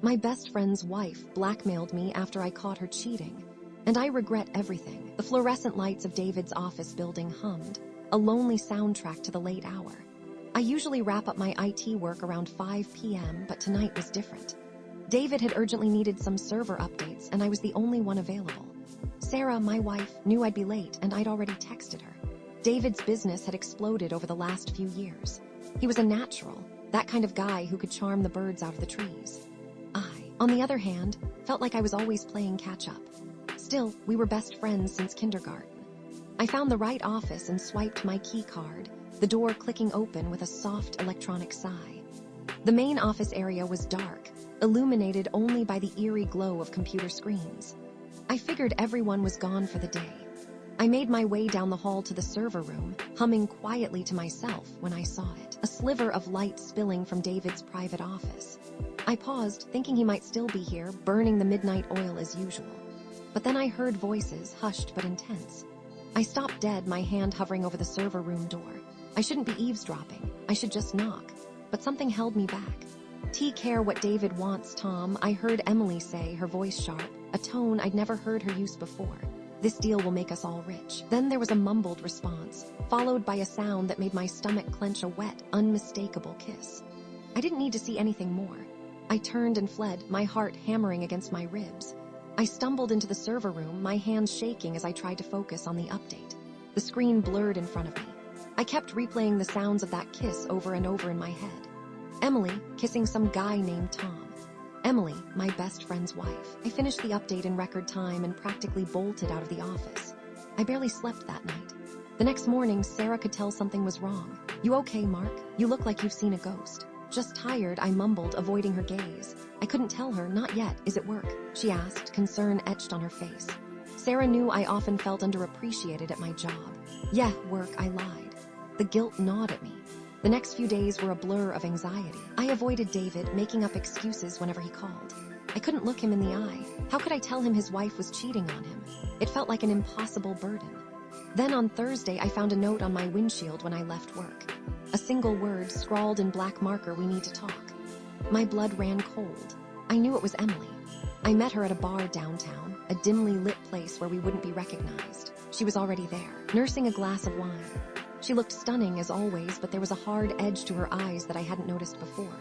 My best friend's wife blackmailed me after I caught her cheating, and I regret everything. The fluorescent lights of David's office building hummed, a lonely soundtrack to the late hour. I usually wrap up my IT work around 5 p.m., but tonight was different. David had urgently needed some server updates, and I was the only one available. Sarah, my wife, knew I'd be late, and I'd already texted her. David's business had exploded over the last few years. He was a natural, that kind of guy who could charm the birds out of the trees. I, on the other hand, felt like I was always playing catch-up. Still, we were best friends since kindergarten. I found the right office and swiped my key card, the door clicking open with a soft electronic sigh. The main office area was dark, illuminated only by the eerie glow of computer screens. I figured everyone was gone for the day. I made my way down the hall to the server room, humming quietly to myself when I saw it, a sliver of light spilling from David's private office. I paused, thinking he might still be here, burning the midnight oil as usual. But then I heard voices, hushed but intense. I stopped dead, my hand hovering over the server room door. I shouldn't be eavesdropping. I should just knock. But something held me back. "Take care what David wants, Tom," I heard Emily say, her voice sharp, a tone I'd never heard her use before. "This deal will make us all rich." Then there was a mumbled response, followed by a sound that made my stomach clench, a wet, unmistakable kiss. I didn't need to see anything more. I turned and fled, my heart hammering against my ribs. I stumbled into the server room, my hands shaking as I tried to focus on the update. The screen blurred in front of me. I kept replaying the sounds of that kiss over and over in my head. Emily, kissing some guy named Tom. Emily, my best friend's wife. I finished the update in record time and practically bolted out of the office. I barely slept that night. The next morning, Sarah could tell something was wrong. "You okay, Mark? You look like you've seen a ghost." "Just tired," I mumbled, avoiding her gaze. I couldn't tell her, "Not yet. Is it work?" she asked, concern etched on her face. Sarah knew I often felt underappreciated at my job. "Yeah, work," I lied. The guilt gnawed at me. The next few days were a blur of anxiety. I avoided David, making up excuses whenever he called. I couldn't look him in the eye. How could I tell him his wife was cheating on him? It felt like an impossible burden. Then on Thursday, I found a note on my windshield when I left work. A single word scrawled in black marker: "We need to talk." My blood ran cold. I knew it was Emily. I met her at a bar downtown, a dimly lit place where we wouldn't be recognized. She was already there, nursing a glass of wine. She looked stunning as always, but there was a hard edge to her eyes that I hadn't noticed before.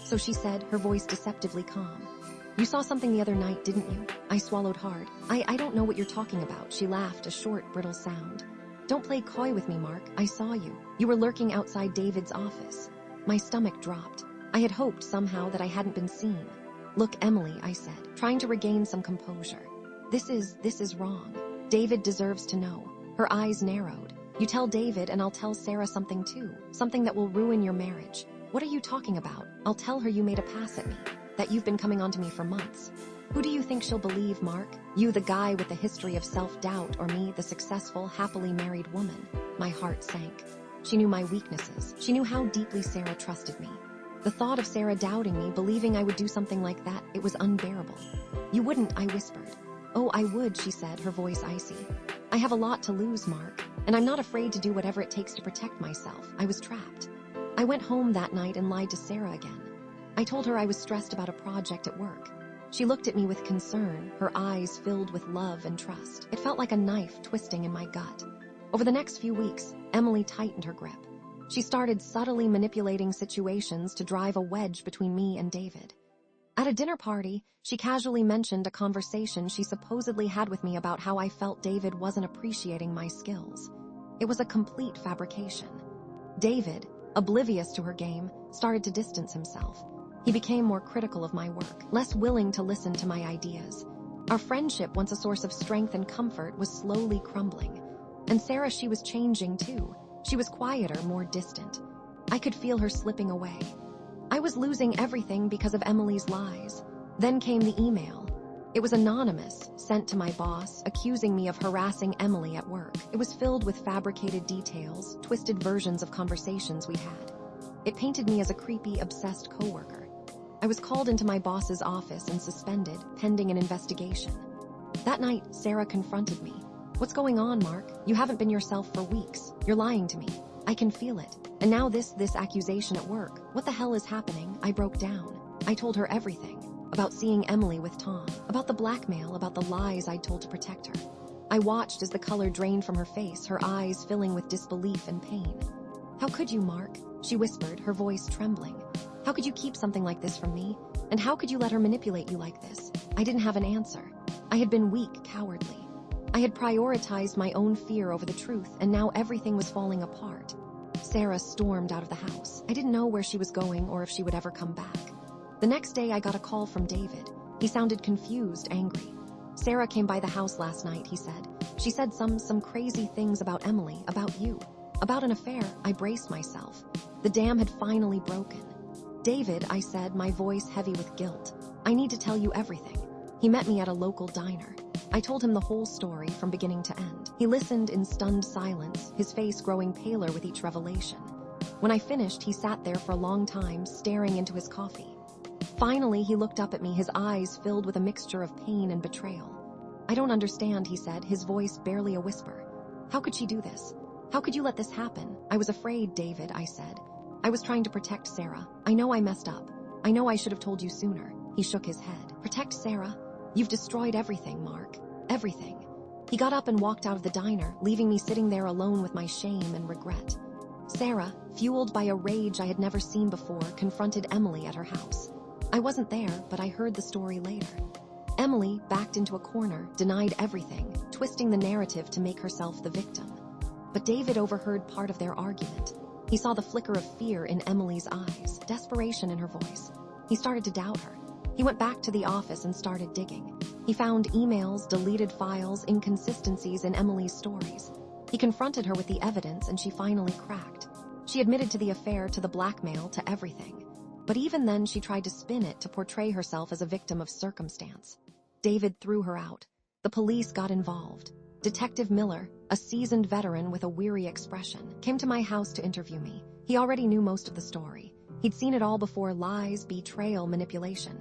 So she said, her voice deceptively calm, "You saw something the other night, didn't you?" I swallowed hard. I don't know what you're talking about," she laughed, a short, brittle sound. "Don't play coy with me, Mark. I saw you. You were lurking outside David's office." My stomach dropped. I had hoped somehow that I hadn't been seen. "Look, Emily," I said, trying to regain some composure. This is wrong. David deserves to know." Her eyes narrowed. "You tell David and I'll tell Sarah something too. Something that will ruin your marriage." "What are you talking about?" "I'll tell her you made a pass at me. That you've been coming on to me for months." "Who do you think she'll believe, Mark? You, the guy with the history of self-doubt, or me, the successful, happily married woman?" My heart sank. She knew my weaknesses. She knew how deeply Sarah trusted me. The thought of Sarah doubting me, believing I would do something like that, it was unbearable. "You wouldn't," I whispered. "Oh, I would," she said, her voice icy. "I have a lot to lose, Mark, and I'm not afraid to do whatever it takes to protect myself." I was trapped. I went home that night and lied to Sarah again. I told her I was stressed about a project at work. She looked at me with concern, her eyes filled with love and trust. It felt like a knife twisting in my gut. Over the next few weeks, Emily tightened her grip. She started subtly manipulating situations to drive a wedge between me and David. At a dinner party, she casually mentioned a conversation she supposedly had with me about how I felt David wasn't appreciating my skills. It was a complete fabrication. David, oblivious to her game, started to distance himself. He became more critical of my work, less willing to listen to my ideas. Our friendship, once a source of strength and comfort, was slowly crumbling. And Sarah, she was changing too. She was quieter, more distant. I could feel her slipping away. I was losing everything because of Emily's lies. Then came the email. It was anonymous, sent to my boss, accusing me of harassing Emily at work. It was filled with fabricated details, twisted versions of conversations we had. It painted me as a creepy, obsessed coworker. I was called into my boss's office and suspended, pending an investigation. That night, Sarah confronted me. "What's going on, Mark? You haven't been yourself for weeks. You're lying to me. I can feel it. And now this accusation at work. What the hell is happening?" I broke down. I told her everything. about seeing Emily with Tom, about the blackmail, about the lies I'd told to protect her. I watched as the color drained from her face, her eyes filling with disbelief and pain. "How could you, Mark?" she whispered, her voice trembling. "How could you keep something like this from me? And how could you let her manipulate you like this?" I didn't have an answer. I had been weak, cowardly. I had prioritized my own fear over the truth, and now everything was falling apart. Sarah stormed out of the house. I didn't know where she was going or if she would ever come back. The next day, I got a call from David. He sounded confused, angry. "Sarah came by the house last night," he said. "She said some crazy things about Emily, about you, about an affair." I braced myself. The dam had finally broken. "David," I said, my voice heavy with guilt, "I need to tell you everything." He met me at a local diner. I told him the whole story from beginning to end. He listened in stunned silence, his face growing paler with each revelation. When I finished, he sat there for a long time, staring into his coffee. Finally, he looked up at me, his eyes filled with a mixture of pain and betrayal. "I don't understand," he said, his voice barely a whisper. "How could she do this? How could you let this happen?" "I was afraid, David," I said. "I was trying to protect Sarah. I know I messed up. I know I should have told you sooner." He shook his head. "Protect Sarah? You've destroyed everything, Mark. Everything." He got up and walked out of the diner, leaving me sitting there alone with my shame and regret. Sarah, fueled by a rage I had never seen before, confronted Emily at her house. I wasn't there, but I heard the story later. Emily, backed into a corner, denied everything, twisting the narrative to make herself the victim. But David overheard part of their argument. He saw the flicker of fear in Emily's eyes, desperation in her voice. He started to doubt her. He went back to the office and started digging. He found emails, deleted files, inconsistencies in Emily's stories. He confronted her with the evidence, and she finally cracked. She admitted to the affair, to the blackmail, to everything. But even then, she tried to spin it to portray herself as a victim of circumstance. David threw her out. The police got involved. Detective Miller, a seasoned veteran with a weary expression, came to my house to interview me. He already knew most of the story. He'd seen it all before: lies, betrayal, manipulation.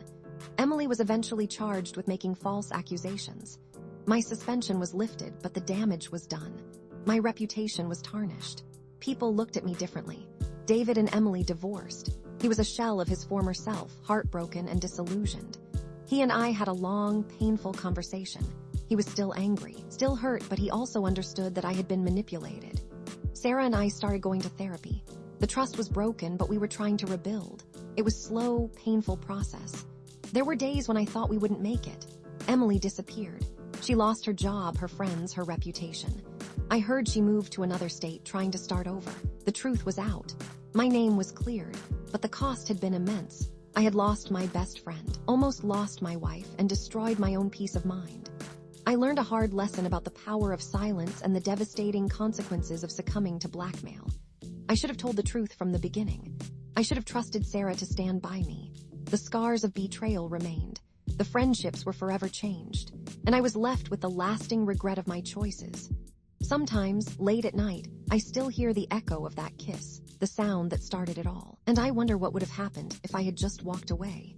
Emily was eventually charged with making false accusations. My suspension was lifted, but the damage was done. My reputation was tarnished. People looked at me differently. David and Emily divorced. He was a shell of his former self, heartbroken and disillusioned. He and I had a long, painful conversation. He was still angry, still hurt, but he also understood that I had been manipulated. Sarah and I started going to therapy. The trust was broken, but we were trying to rebuild. It was a slow, painful process. There were days when I thought we wouldn't make it. Emily disappeared. She lost her job, her friends, her reputation. I heard she moved to another state, trying to start over. The truth was out. My name was cleared, but the cost had been immense. I had lost my best friend, almost lost my wife, and destroyed my own peace of mind. I learned a hard lesson about the power of silence and the devastating consequences of succumbing to blackmail. I should have told the truth from the beginning. I should have trusted Sarah to stand by me. The scars of betrayal remained. The friendships were forever changed, and I was left with the lasting regret of my choices. Sometimes, late at night, I still hear the echo of that kiss, the sound that started it all, and I wonder what would have happened if I had just walked away.